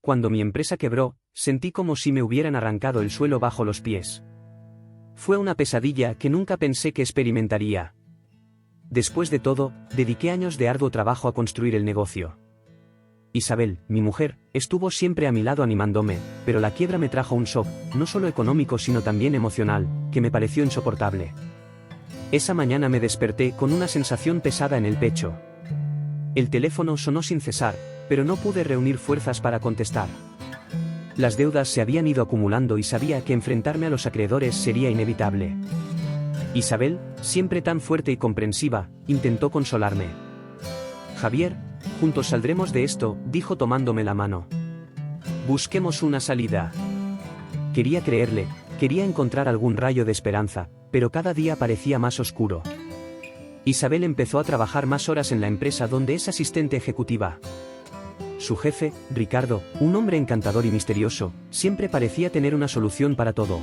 Cuando mi empresa quebró, sentí como si me hubieran arrancado el suelo bajo los pies. Fue una pesadilla que nunca pensé que experimentaría. Después de todo, dediqué años de arduo trabajo a construir el negocio. Isabel, mi mujer, estuvo siempre a mi lado animándome, pero la quiebra me trajo un shock, no solo económico sino también emocional, que me pareció insoportable. Esa mañana me desperté con una sensación pesada en el pecho. El teléfono sonó sin cesar, pero no pude reunir fuerzas para contestar. Las deudas se habían ido acumulando y sabía que enfrentarme a los acreedores sería inevitable. Isabel, siempre tan fuerte y comprensiva, intentó consolarme. Javier, juntos saldremos de esto, dijo tomándome la mano. Busquemos una salida. Quería creerle, quería encontrar algún rayo de esperanza, pero cada día parecía más oscuro. Isabel empezó a trabajar más horas en la empresa donde es asistente ejecutiva. Su jefe, Ricardo, un hombre encantador y misterioso, siempre parecía tener una solución para todo.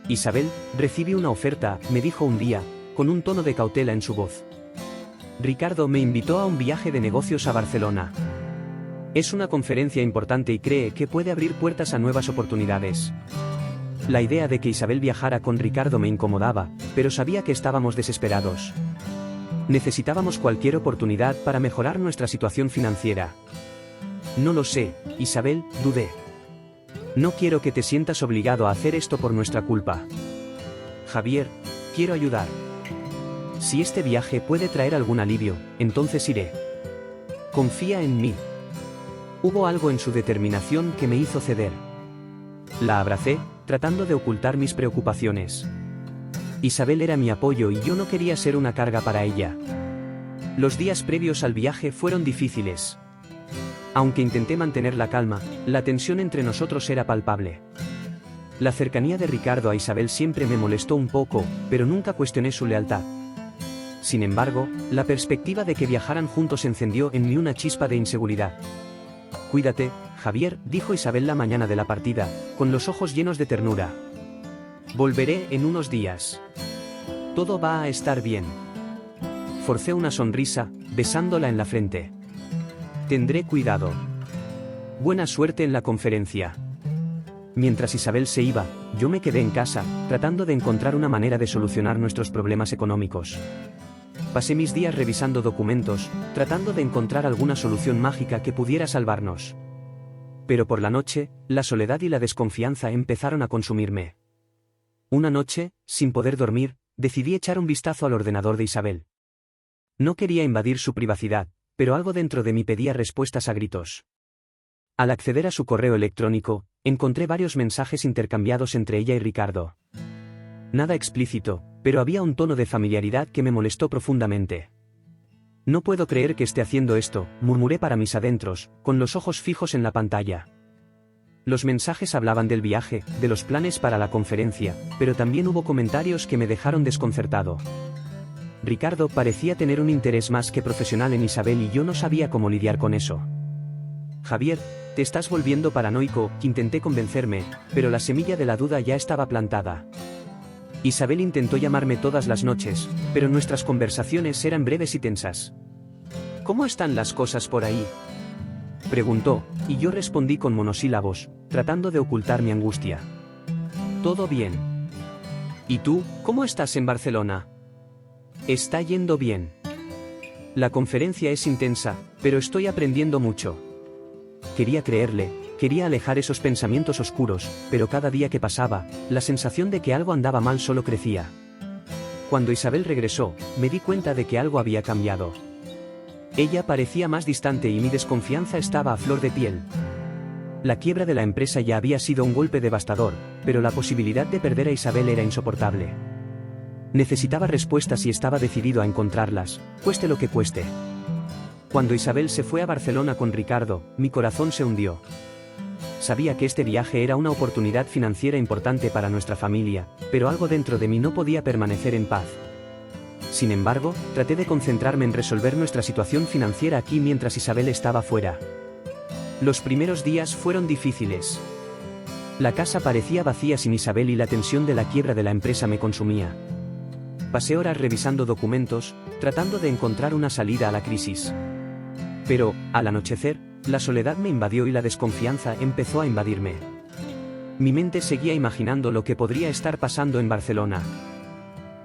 Isabel, recibí una oferta, me dijo un día, con un tono de cautela en su voz. Ricardo me invitó a un viaje de negocios a Barcelona. Es una conferencia importante y cree que puede abrir puertas a nuevas oportunidades. La idea de que Isabel viajara con Ricardo me incomodaba, pero sabía que estábamos desesperados. Necesitábamos cualquier oportunidad para mejorar nuestra situación financiera. No lo sé, Isabel, dudé. No quiero que te sientas obligado a hacer esto por nuestra culpa. Javier, quiero ayudar. Si este viaje puede traer algún alivio, entonces iré. Confía en mí. Hubo algo en su determinación que me hizo ceder. La abracé, tratando de ocultar mis preocupaciones. Isabel era mi apoyo y yo no quería ser una carga para ella. Los días previos al viaje fueron difíciles. Aunque intenté mantener la calma, la tensión entre nosotros era palpable. La cercanía de Ricardo a Isabel siempre me molestó un poco, pero nunca cuestioné su lealtad. Sin embargo, la perspectiva de que viajaran juntos encendió en mí una chispa de inseguridad. Cuídate, Javier, dijo Isabel la mañana de la partida, con los ojos llenos de ternura. Volveré en unos días. Todo va a estar bien. Forcé una sonrisa, besándola en la frente. Tendré cuidado. Buena suerte en la conferencia. Mientras Isabel se iba, yo me quedé en casa, tratando de encontrar una manera de solucionar nuestros problemas económicos. Pasé mis días revisando documentos, tratando de encontrar alguna solución mágica que pudiera salvarnos. Pero por la noche, la soledad y la desconfianza empezaron a consumirme. Una noche, sin poder dormir, decidí echar un vistazo al ordenador de Isabel. No quería invadir su privacidad, pero algo dentro de mí pedía respuestas a gritos. Al acceder a su correo electrónico, encontré varios mensajes intercambiados entre ella y Ricardo. Nada explícito, pero había un tono de familiaridad que me molestó profundamente. No puedo creer que esté haciendo esto, murmuré para mis adentros, con los ojos fijos en la pantalla. Los mensajes hablaban del viaje, de los planes para la conferencia, pero también hubo comentarios que me dejaron desconcertado. Ricardo parecía tener un interés más que profesional en Isabel y yo no sabía cómo lidiar con eso. Javier, te estás volviendo paranoico, intenté convencerme, pero la semilla de la duda ya estaba plantada. Isabel intentó llamarme todas las noches, pero nuestras conversaciones eran breves y tensas. ¿Cómo están las cosas por ahí?, preguntó, y yo respondí con monosílabos, tratando de ocultar mi angustia. Todo bien. ¿Y tú, cómo estás en Barcelona? Está yendo bien. La conferencia es intensa, pero estoy aprendiendo mucho. Quería creerle, quería alejar esos pensamientos oscuros, pero cada día que pasaba, la sensación de que algo andaba mal solo crecía. Cuando Isabel regresó, me di cuenta de que algo había cambiado. Ella parecía más distante y mi desconfianza estaba a flor de piel. La quiebra de la empresa ya había sido un golpe devastador, pero la posibilidad de perder a Isabel era insoportable. Necesitaba respuestas y estaba decidido a encontrarlas, cueste lo que cueste. Cuando Isabel se fue a Barcelona con Ricardo, mi corazón se hundió. Sabía que este viaje era una oportunidad financiera importante para nuestra familia, pero algo dentro de mí no podía permanecer en paz. Sin embargo, traté de concentrarme en resolver nuestra situación financiera aquí mientras Isabel estaba fuera. Los primeros días fueron difíciles. La casa parecía vacía sin Isabel y la tensión de la quiebra de la empresa me consumía. Pasé horas revisando documentos, tratando de encontrar una salida a la crisis. Pero, al anochecer, la soledad me invadió y la desconfianza empezó a invadirme. Mi mente seguía imaginando lo que podría estar pasando en Barcelona.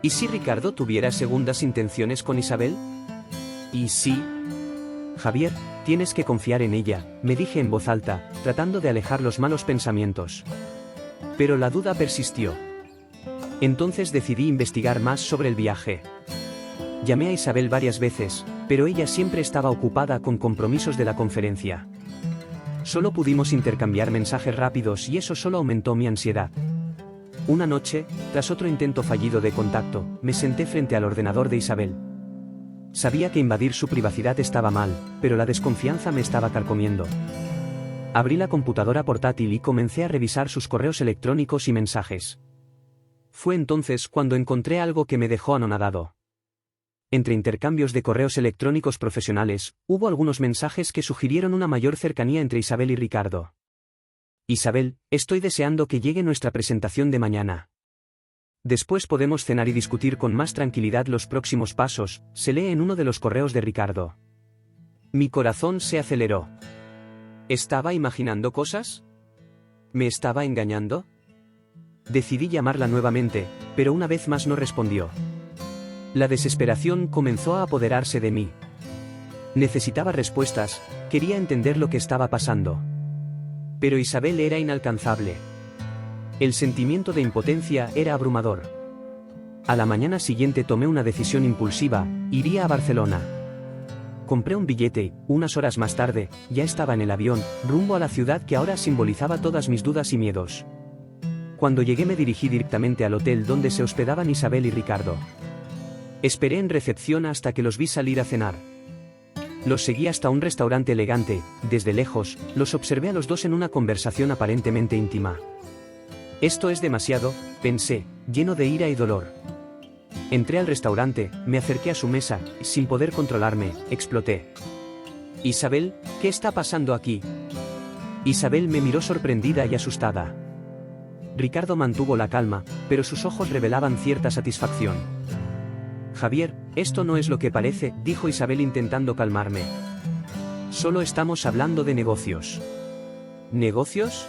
¿Y si Ricardo tuviera segundas intenciones con Isabel? ¿Y si? Javier, tienes que confiar en ella, me dije en voz alta, tratando de alejar los malos pensamientos. Pero la duda persistió. Entonces decidí investigar más sobre el viaje. Llamé a Isabel varias veces, pero ella siempre estaba ocupada con compromisos de la conferencia. Solo pudimos intercambiar mensajes rápidos y eso solo aumentó mi ansiedad. Una noche, tras otro intento fallido de contacto, me senté frente al ordenador de Isabel. Sabía que invadir su privacidad estaba mal, pero la desconfianza me estaba carcomiendo. Abrí la computadora portátil y comencé a revisar sus correos electrónicos y mensajes. Fue entonces cuando encontré algo que me dejó anonadado. Entre intercambios de correos electrónicos profesionales, hubo algunos mensajes que sugirieron una mayor cercanía entre Isabel y Ricardo. Isabel, estoy deseando que llegue nuestra presentación de mañana. Después podemos cenar y discutir con más tranquilidad los próximos pasos, se lee en uno de los correos de Ricardo. Mi corazón se aceleró. ¿Estaba imaginando cosas? ¿Me estaba engañando? Decidí llamarla nuevamente, pero una vez más no respondió. La desesperación comenzó a apoderarse de mí. Necesitaba respuestas, quería entender lo que estaba pasando. Pero Isabel era inalcanzable. El sentimiento de impotencia era abrumador. A la mañana siguiente tomé una decisión impulsiva, iría a Barcelona. Compré un billete y, unas horas más tarde, ya estaba en el avión, rumbo a la ciudad que ahora simbolizaba todas mis dudas y miedos. Cuando llegué me dirigí directamente al hotel donde se hospedaban Isabel y Ricardo. Esperé en recepción hasta que los vi salir a cenar. Los seguí hasta un restaurante elegante, desde lejos, los observé a los dos en una conversación aparentemente íntima. Esto es demasiado, pensé, lleno de ira y dolor. Entré al restaurante, me acerqué a su mesa, y sin poder controlarme, exploté. Isabel, ¿qué está pasando aquí? Isabel me miró sorprendida y asustada. Ricardo mantuvo la calma, pero sus ojos revelaban cierta satisfacción. Javier, esto no es lo que parece, dijo Isabel intentando calmarme. Solo estamos hablando de negocios. ¿Negocios?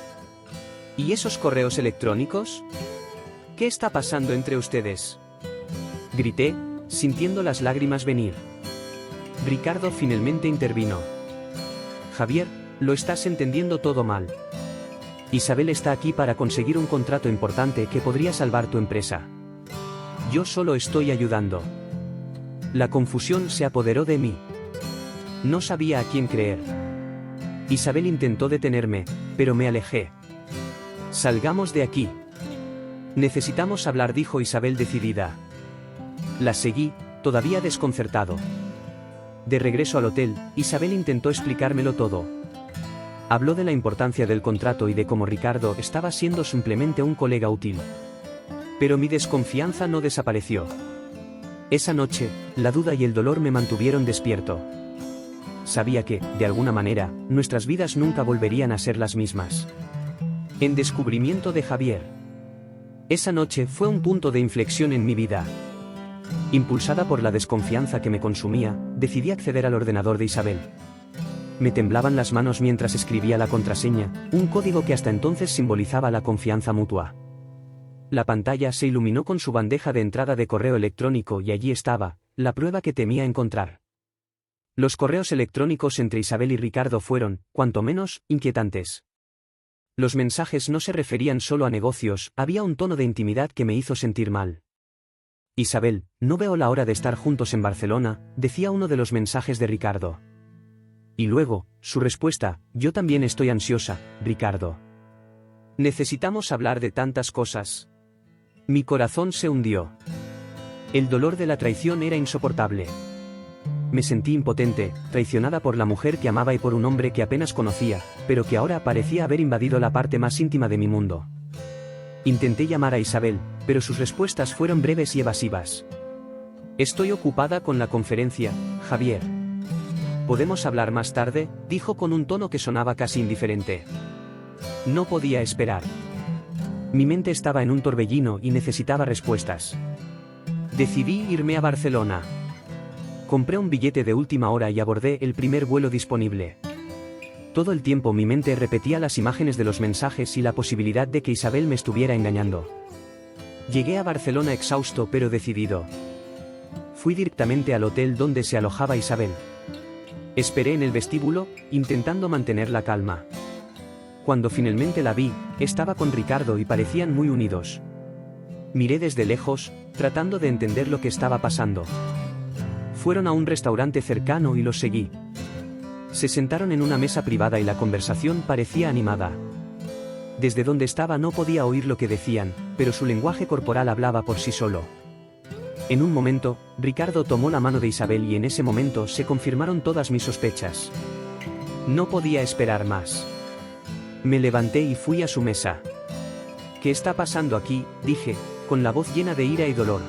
¿Y esos correos electrónicos? ¿Qué está pasando entre ustedes? Grité, sintiendo las lágrimas venir. Ricardo finalmente intervino. Javier, lo estás entendiendo todo mal. Isabel está aquí para conseguir un contrato importante que podría salvar tu empresa. Yo solo estoy ayudando. La confusión se apoderó de mí. No sabía a quién creer. Isabel intentó detenerme, pero me alejé. Salgamos de aquí. Necesitamos hablar, dijo Isabel decidida. La seguí, todavía desconcertado. De regreso al hotel, Isabel intentó explicármelo todo. Habló de la importancia del contrato y de cómo Ricardo estaba siendo simplemente un colega útil. Pero mi desconfianza no desapareció. Esa noche, la duda y el dolor me mantuvieron despierto. Sabía que, de alguna manera, nuestras vidas nunca volverían a ser las mismas. En descubrimiento de Javier. Esa noche fue un punto de inflexión en mi vida. Impulsada por la desconfianza que me consumía, decidí acceder al ordenador de Isabel. Me temblaban las manos mientras escribía la contraseña, un código que hasta entonces simbolizaba la confianza mutua. La pantalla se iluminó con su bandeja de entrada de correo electrónico y allí estaba, la prueba que temía encontrar. Los correos electrónicos entre Isabel y Ricardo fueron, cuanto menos, inquietantes. Los mensajes no se referían solo a negocios, había un tono de intimidad que me hizo sentir mal. Isabel, no veo la hora de estar juntos en Barcelona, decía uno de los mensajes de Ricardo. Y luego, su respuesta, yo también estoy ansiosa, Ricardo. Necesitamos hablar de tantas cosas. Mi corazón se hundió. El dolor de la traición era insoportable. Me sentí impotente, traicionada por la mujer que amaba y por un hombre que apenas conocía, pero que ahora parecía haber invadido la parte más íntima de mi mundo. Intenté llamar a Isabel, pero sus respuestas fueron breves y evasivas. Estoy ocupada con la conferencia, Javier. ¿Podemos hablar más tarde?, dijo con un tono que sonaba casi indiferente. No podía esperar. Mi mente estaba en un torbellino y necesitaba respuestas. Decidí irme a Barcelona. Compré un billete de última hora y abordé el primer vuelo disponible. Todo el tiempo mi mente repetía las imágenes de los mensajes y la posibilidad de que Isabel me estuviera engañando. Llegué a Barcelona exhausto pero decidido. Fui directamente al hotel donde se alojaba Isabel. Esperé en el vestíbulo, intentando mantener la calma. Cuando finalmente la vi, estaba con Ricardo y parecían muy unidos. Miré desde lejos, tratando de entender lo que estaba pasando. Fueron a un restaurante cercano y los seguí. Se sentaron en una mesa privada y la conversación parecía animada. Desde donde estaba no podía oír lo que decían, pero su lenguaje corporal hablaba por sí solo. En un momento, Ricardo tomó la mano de Isabel y en ese momento se confirmaron todas mis sospechas. No podía esperar más. Me levanté y fui a su mesa. ¿Qué está pasando aquí?, dije, con la voz llena de ira y dolor.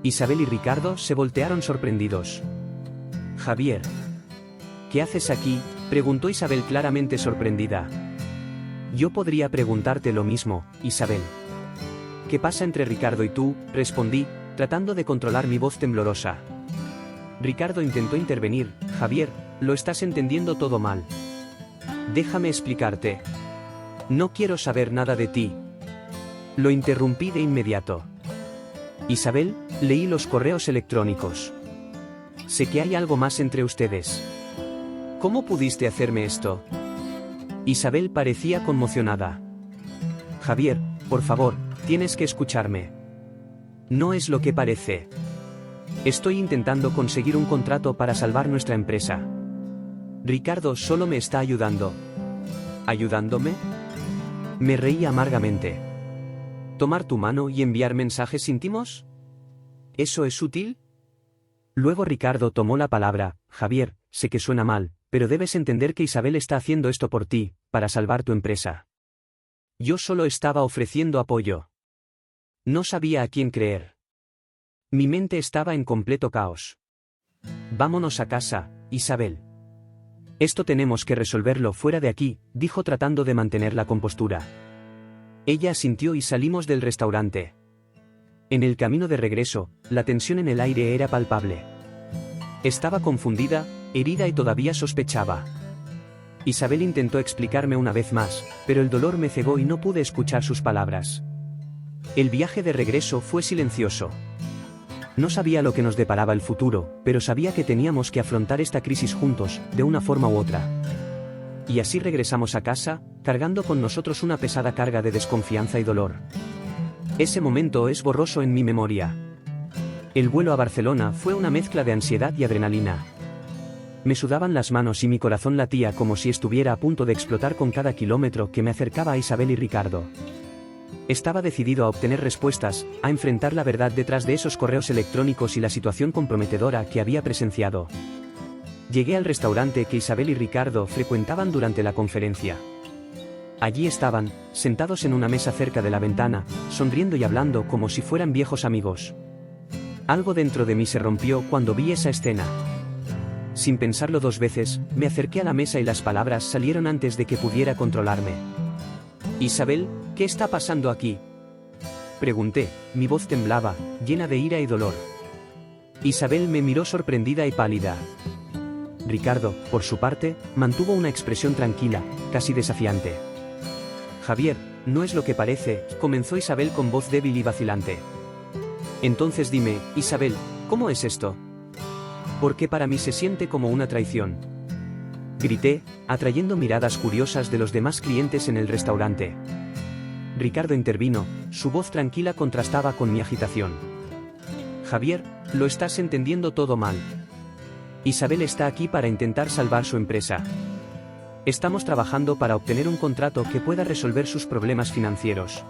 Isabel y Ricardo se voltearon sorprendidos. Javier. ¿Qué haces aquí?, preguntó Isabel claramente sorprendida. Yo podría preguntarte lo mismo, Isabel. ¿Qué pasa entre Ricardo y tú?, respondí, tratando de controlar mi voz temblorosa. Ricardo intentó intervenir. Javier, lo estás entendiendo todo mal. Déjame explicarte. No quiero saber nada de ti. Lo interrumpí de inmediato. Isabel, leí los correos electrónicos. Sé que hay algo más entre ustedes. ¿Cómo pudiste hacerme esto? Isabel parecía conmocionada. Javier, por favor, tienes que escucharme. No es lo que parece. Estoy intentando conseguir un contrato para salvar nuestra empresa. Ricardo solo me está ayudando. ¿Ayudándome? Me reí amargamente. ¿Tomar tu mano y enviar mensajes íntimos? ¿Eso es útil? Luego Ricardo tomó la palabra. Javier, sé que suena mal, pero debes entender que Isabel está haciendo esto por ti, para salvar tu empresa. Yo solo estaba ofreciendo apoyo. No sabía a quién creer. Mi mente estaba en completo caos. Vámonos a casa, Isabel. Esto tenemos que resolverlo fuera de aquí, dijo tratando de mantener la compostura. Ella asintió y salimos del restaurante. En el camino de regreso, la tensión en el aire era palpable. Estaba confundida, herida y todavía sospechaba. Isabel intentó explicarme una vez más, pero el dolor me cegó y no pude escuchar sus palabras. El viaje de regreso fue silencioso. No sabía lo que nos deparaba el futuro, pero sabía que teníamos que afrontar esta crisis juntos, de una forma u otra. Y así regresamos a casa, cargando con nosotros una pesada carga de desconfianza y dolor. Ese momento es borroso en mi memoria. El vuelo a Barcelona fue una mezcla de ansiedad y adrenalina. Me sudaban las manos y mi corazón latía como si estuviera a punto de explotar con cada kilómetro que me acercaba a Isabel y Ricardo. Estaba decidido a obtener respuestas, a enfrentar la verdad detrás de esos correos electrónicos y la situación comprometedora que había presenciado. Llegué al restaurante que Isabel y Ricardo frecuentaban durante la conferencia. Allí estaban, sentados en una mesa cerca de la ventana, sonriendo y hablando como si fueran viejos amigos. Algo dentro de mí se rompió cuando vi esa escena. Sin pensarlo dos veces, me acerqué a la mesa y las palabras salieron antes de que pudiera controlarme. Isabel, ¿qué está pasando aquí?, pregunté, mi voz temblaba, llena de ira y dolor. Isabel me miró sorprendida y pálida. Ricardo, por su parte, mantuvo una expresión tranquila, casi desafiante. Javier, no es lo que parece, comenzó Isabel con voz débil y vacilante. Entonces dime, Isabel, ¿cómo es esto? Porque para mí se siente como una traición. Grité, atrayendo miradas curiosas de los demás clientes en el restaurante. Ricardo intervino, su voz tranquila contrastaba con mi agitación. Javier, lo estás entendiendo todo mal. Isabel está aquí para intentar salvar su empresa. Estamos trabajando para obtener un contrato que pueda resolver sus problemas financieros.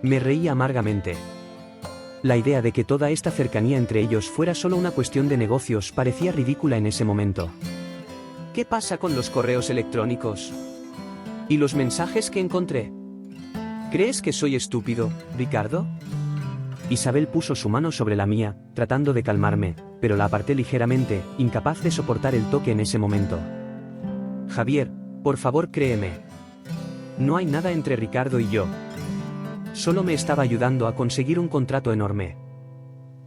Me reí amargamente. La idea de que toda esta cercanía entre ellos fuera solo una cuestión de negocios parecía ridícula en ese momento. ¿Qué pasa con los correos electrónicos? ¿Y los mensajes que encontré? ¿Crees que soy estúpido, Ricardo? Isabel puso su mano sobre la mía, tratando de calmarme, pero la aparté ligeramente, incapaz de soportar el toque en ese momento. Javier, por favor créeme. No hay nada entre Ricardo y yo. Solo me estaba ayudando a conseguir un contrato enorme.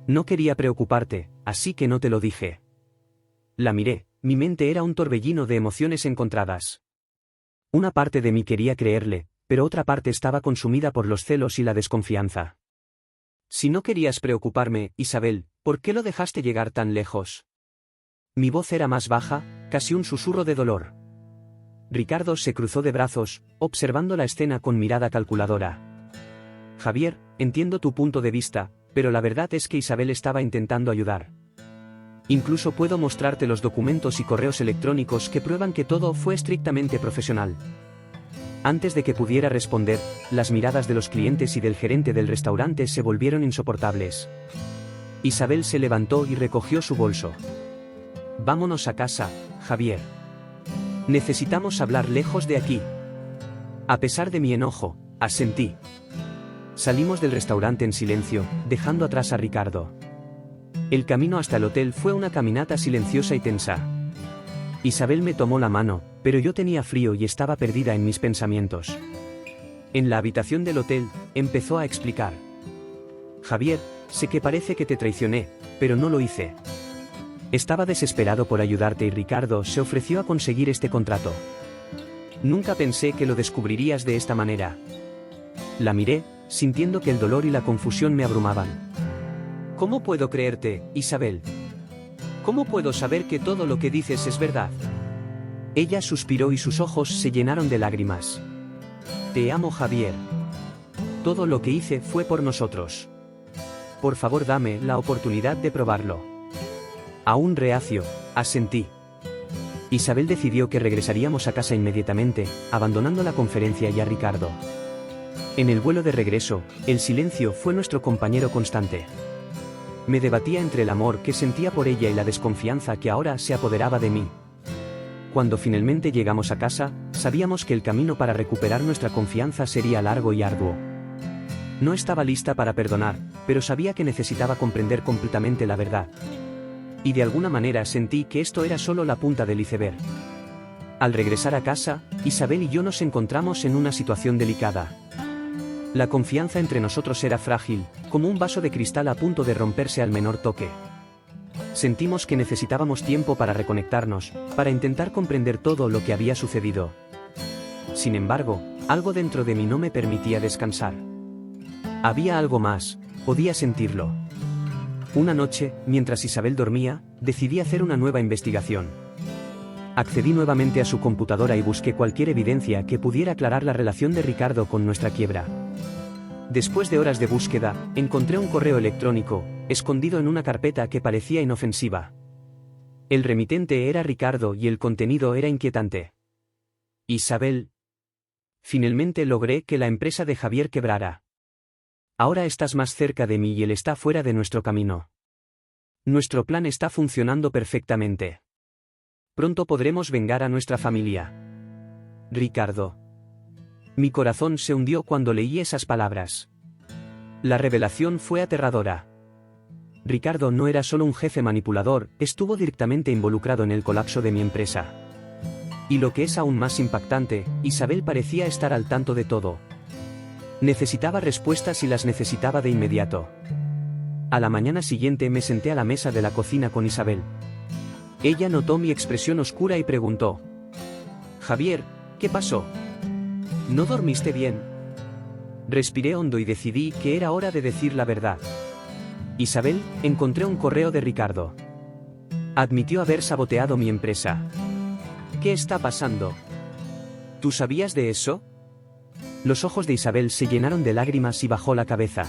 No quería preocuparte, así que no te lo dije. La miré, mi mente era un torbellino de emociones encontradas. Una parte de mí quería creerle, pero otra parte estaba consumida por los celos y la desconfianza. Si no querías preocuparme, Isabel, ¿por qué lo dejaste llegar tan lejos? Mi voz era más baja, casi un susurro de dolor. Ricardo se cruzó de brazos, observando la escena con mirada calculadora. Javier, entiendo tu punto de vista, pero la verdad es que Isabel estaba intentando ayudar. Incluso puedo mostrarte los documentos y correos electrónicos que prueban que todo fue estrictamente profesional. Antes de que pudiera responder, las miradas de los clientes y del gerente del restaurante se volvieron insoportables. Isabel se levantó y recogió su bolso. Vámonos a casa, Javier. Necesitamos hablar lejos de aquí. A pesar de mi enojo, asentí. Salimos del restaurante en silencio, dejando atrás a Ricardo. El camino hasta el hotel fue una caminata silenciosa y tensa. Isabel me tomó la mano, pero yo tenía frío y estaba perdida en mis pensamientos. En la habitación del hotel, empezó a explicar. Javier, sé que parece que te traicioné, pero no lo hice. Estaba desesperado por ayudarte y Ricardo se ofreció a conseguir este contrato. Nunca pensé que lo descubrirías de esta manera. La miré, sintiendo que el dolor y la confusión me abrumaban. ¿Cómo puedo creerte, Isabel? ¿Cómo puedo saber que todo lo que dices es verdad? Ella suspiró y sus ojos se llenaron de lágrimas. Te amo, Javier. Todo lo que hice fue por nosotros. Por favor, dame la oportunidad de probarlo. Aún reacio, asentí. Isabel decidió que regresaríamos a casa inmediatamente, abandonando la conferencia y a Ricardo. En el vuelo de regreso, el silencio fue nuestro compañero constante. Me debatía entre el amor que sentía por ella y la desconfianza que ahora se apoderaba de mí. Cuando finalmente llegamos a casa, sabíamos que el camino para recuperar nuestra confianza sería largo y arduo. No estaba lista para perdonar, pero sabía que necesitaba comprender completamente la verdad. Y de alguna manera sentí que esto era solo la punta del iceberg. Al regresar a casa, Isabel y yo nos encontramos en una situación delicada. La confianza entre nosotros era frágil, como un vaso de cristal a punto de romperse al menor toque. Sentimos que necesitábamos tiempo para reconectarnos, para intentar comprender todo lo que había sucedido. Sin embargo, algo dentro de mí no me permitía descansar. Había algo más, podía sentirlo. Una noche, mientras Isabel dormía, decidí hacer una nueva investigación. Accedí nuevamente a su computadora y busqué cualquier evidencia que pudiera aclarar la relación de Ricardo con nuestra quiebra. Después de horas de búsqueda, encontré un correo electrónico, escondido en una carpeta que parecía inofensiva. El remitente era Ricardo y el contenido era inquietante. Isabel. Finalmente logré que la empresa de Javier quebrara. Ahora estás más cerca de mí y él está fuera de nuestro camino. Nuestro plan está funcionando perfectamente. Pronto podremos vengar a nuestra familia. Ricardo. Mi corazón se hundió cuando leí esas palabras. La revelación fue aterradora. Ricardo no era solo un jefe manipulador, estuvo directamente involucrado en el colapso de mi empresa. Y lo que es aún más impactante, Isabel parecía estar al tanto de todo. Necesitaba respuestas y las necesitaba de inmediato. A la mañana siguiente me senté a la mesa de la cocina con Isabel. Ella notó mi expresión oscura y preguntó: Javier, ¿qué pasó? ¿No dormiste bien? Respiré hondo y decidí que era hora de decir la verdad. Isabel, encontré un correo de Ricardo. Admitió haber saboteado mi empresa. ¿Qué está pasando? ¿Tú sabías de eso? Los ojos de Isabel se llenaron de lágrimas y bajó la cabeza.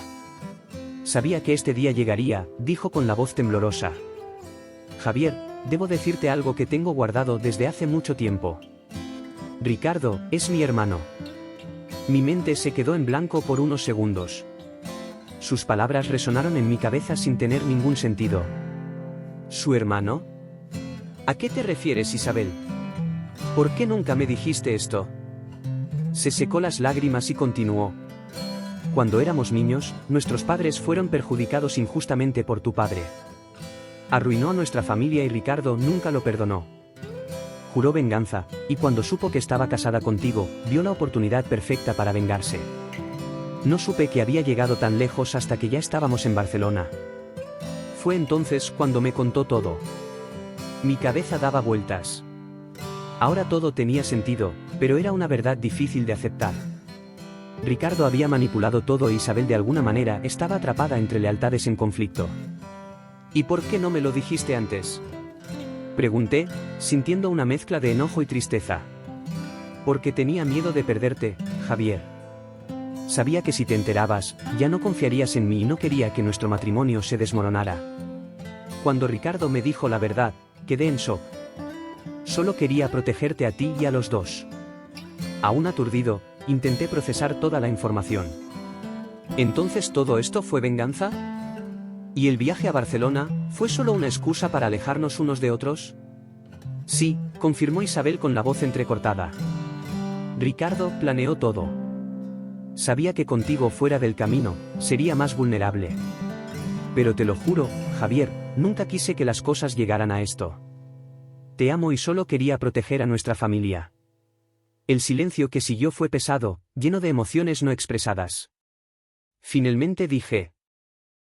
Sabía que este día llegaría, dijo con la voz temblorosa. Javier, debo decirte algo que tengo guardado desde hace mucho tiempo. Ricardo, es mi hermano. Mi mente se quedó en blanco por unos segundos. Sus palabras resonaron en mi cabeza sin tener ningún sentido. ¿Su hermano? ¿A qué te refieres, Isabel? ¿Por qué nunca me dijiste esto? Se secó las lágrimas y continuó. Cuando éramos niños, nuestros padres fueron perjudicados injustamente por tu padre. Arruinó a nuestra familia y Ricardo nunca lo perdonó. Juró venganza, y cuando supo que estaba casada contigo, vio la oportunidad perfecta para vengarse. No supe que había llegado tan lejos hasta que ya estábamos en Barcelona. Fue entonces cuando me contó todo. Mi cabeza daba vueltas. Ahora todo tenía sentido, pero era una verdad difícil de aceptar. Ricardo había manipulado todo e Isabel de alguna manera estaba atrapada entre lealtades en conflicto. ¿Y por qué no me lo dijiste antes?, pregunté, sintiendo una mezcla de enojo y tristeza. Porque tenía miedo de perderte, Javier. Sabía que si te enterabas, ya no confiarías en mí y no quería que nuestro matrimonio se desmoronara. Cuando Ricardo me dijo la verdad, quedé en shock. Solo quería protegerte a ti y a los dos. Aún aturdido, intenté procesar toda la información. ¿Entonces todo esto fue venganza? ¿Y el viaje a Barcelona fue solo una excusa para alejarnos unos de otros? Sí, confirmó Isabel con la voz entrecortada. Ricardo planeó todo. Sabía que contigo fuera del camino, sería más vulnerable. Pero te lo juro, Javier, nunca quise que las cosas llegaran a esto. Te amo y solo quería proteger a nuestra familia. El silencio que siguió fue pesado, lleno de emociones no expresadas. Finalmente dije: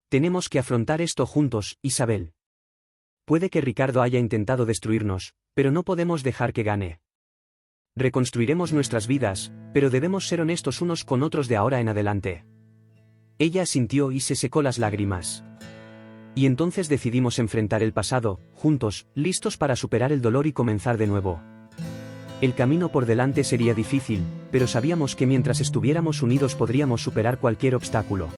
tenemos que afrontar esto juntos, Isabel. Puede que Ricardo haya intentado destruirnos, pero no podemos dejar que gane. Reconstruiremos nuestras vidas, pero debemos ser honestos unos con otros de ahora en adelante. Ella asintió y se secó las lágrimas. Y entonces decidimos enfrentar el pasado, juntos, listos para superar el dolor y comenzar de nuevo. El camino por delante sería difícil, pero sabíamos que mientras estuviéramos unidos podríamos superar cualquier obstáculo.